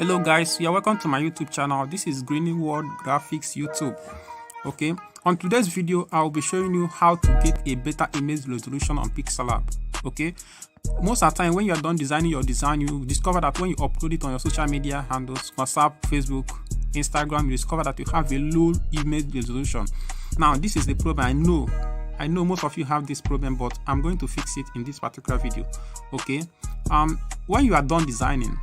Hello guys, you're welcome to my YouTube channel. This is Greening World Graphics YouTube. Okay, on today's video I'll be showing you how to get a better image resolution on Pixel. Okay, most of the time when you're done designing your design, you discover that when you upload it on your social media handles, WhatsApp, Facebook, Instagram, you discover that you have a low image resolution. Now this is the problem. I know most of you have this problem, but I'm going to fix it in this particular video. Okay, when you are done designing,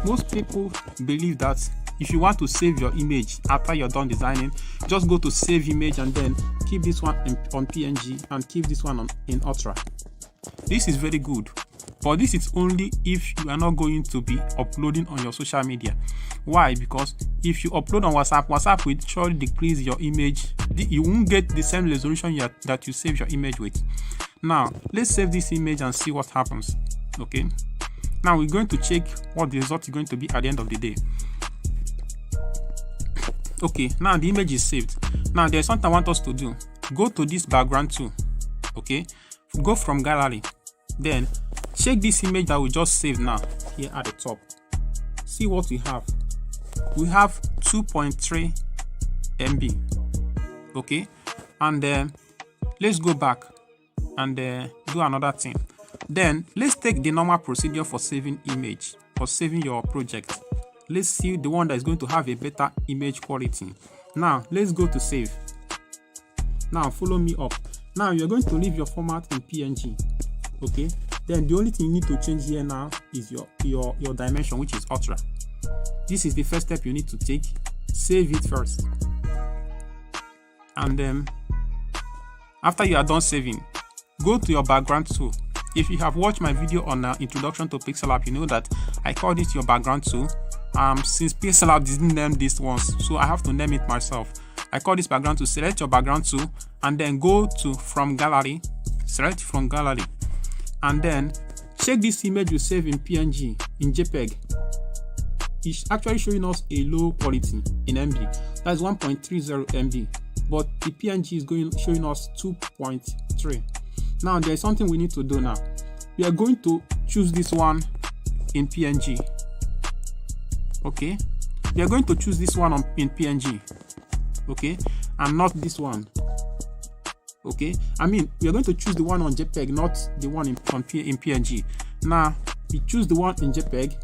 most people believe that if you want to save your image after you're done designing, just go to save image and then keep this one on PNG and keep this one in Ultra. This is very good, but this is only if you are not going to be uploading on your social media. Why? Because if you upload on WhatsApp will surely decrease your image. You won't get the same resolution that you save your image with. Now let's save this image and see what happens. Okay, now we're going to check what the result is going to be at the end of the day. Okay, now the image is saved. Now there's something I want us to do. Go to this background tool. Okay, go from gallery, then check this image that we just saved now here at the top. See what we have. We have 2.3 MB. Okay, and let's go back and do another thing. Then let's take the normal procedure for saving image or saving your project. Let's see the one that is going to have a better image quality. Now let's go to save. Now follow me up. Now you're going to leave your format in PNG. Okay, then the only thing you need to change here now is your dimension, which is Ultra. This is the first step you need to take. Save it first, and then after you are done saving, go to your background tool. If you have watched my video on introduction to Pixel, you know that I call this your background tool. Since Pixel didn't name this once, so I have to name it myself. I call this background tool. Select your background tool and then go to from gallery. Select from gallery and then check this image you save in PNG in JPEG. It's actually showing us a low quality in MB. That's 1.30 MB, but the PNG is showing us 2.3. Now there's something we need to do now. We are going to choose this one in PNG. Okay, we are going to choose this one in PNG. Okay, and not this one. Okay, I mean we are going to choose the one on JPEG, not the one in PNG. Now we choose the one in JPEG,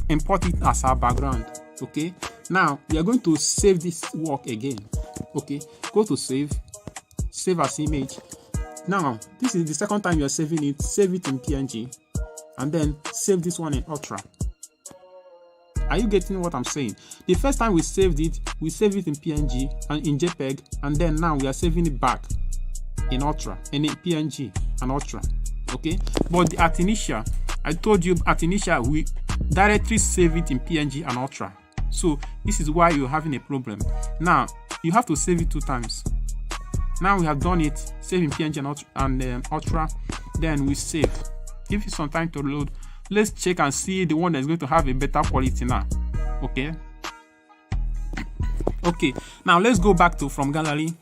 import it as our background. Okay, now we are going to save this work again. Okay, go to save as image. Now this is the second time you are saving it. Save it in PNG and then save this one in Ultra. Are you getting what I'm saying? The first time we saved it, we saved it in PNG and in JPEG, and then now we are saving it back in Ultra and in PNG and Ultra. Okay, but at initial, I told you at initial we directly save it in PNG and Ultra. So this is why you're having a problem. Now you have to save it 2 times. Now we have done it, save in PNG and Ultra, then we save. Give it some time to load. Let's check and see the one that's going to have a better quality now. Okay, now let's go back to from gallery.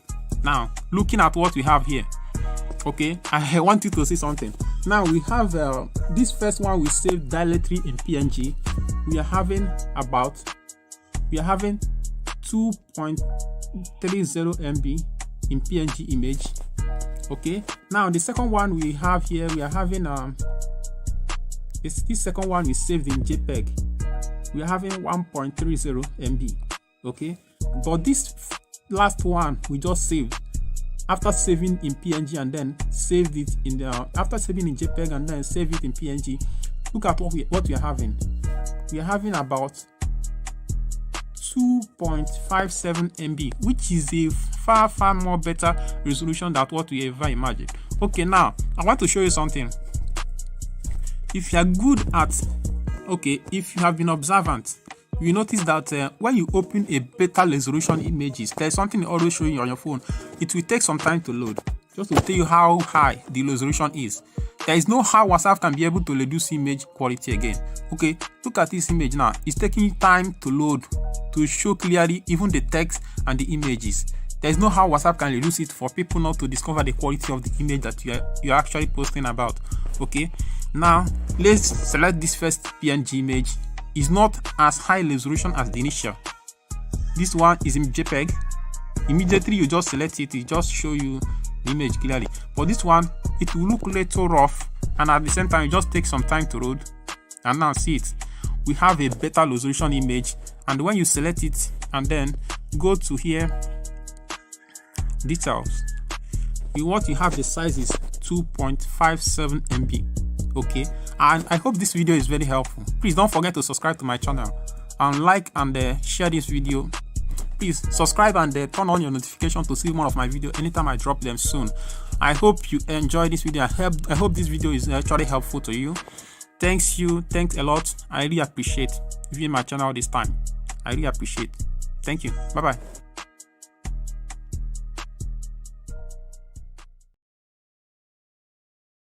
Now looking at what we have here. Okay, I want you to see something. Now we have this first one we saved directly in PNG. We are having 2.30 MB in PNG image. Okay, now the second one we have here, we are having this second one we saved in JPEG. We are having 1.30 MB. Okay, but this last one we just saved after saving in PNG and then saved it in the after saving in JPEG and then save it in PNG. Look at what we are having. We are having about 2.57 MB, which is a far more better resolution than what we ever imagined. Okay, now I want to show you something. If you are good at, if you have been observant, you notice that when you open a better resolution images, there's something always showing you on your phone. It will take some time to load, just to tell you how high the resolution is. There is no how WhatsApp can be able to reduce image quality again. Okay, look at this image now. It's taking time to load to show clearly even the text and the images. There is no how WhatsApp can reduce it for people not to discover the quality of the image that you are actually posting about. Okay, now let's select this first PNG image is not as high resolution as the initial. This one is in JPEG. Immediately you just select it, it just show you the image clearly. But this one, it will look a little rough, and at the same time, it just takes some time to load. And now see it, we have a better resolution image. And when you select it and then go to here, details, what you have, the size is 2.57 MB. Okay, and I hope this video is very helpful. Please don't forget to subscribe to my channel and like and share this video. Please subscribe and turn on your notification to see more of my video anytime I drop them soon. I hope you enjoy this video. I hope this video is actually helpful to you. Thanks a lot. I really appreciate viewing my channel this time. I really appreciate. Thank you. Bye bye.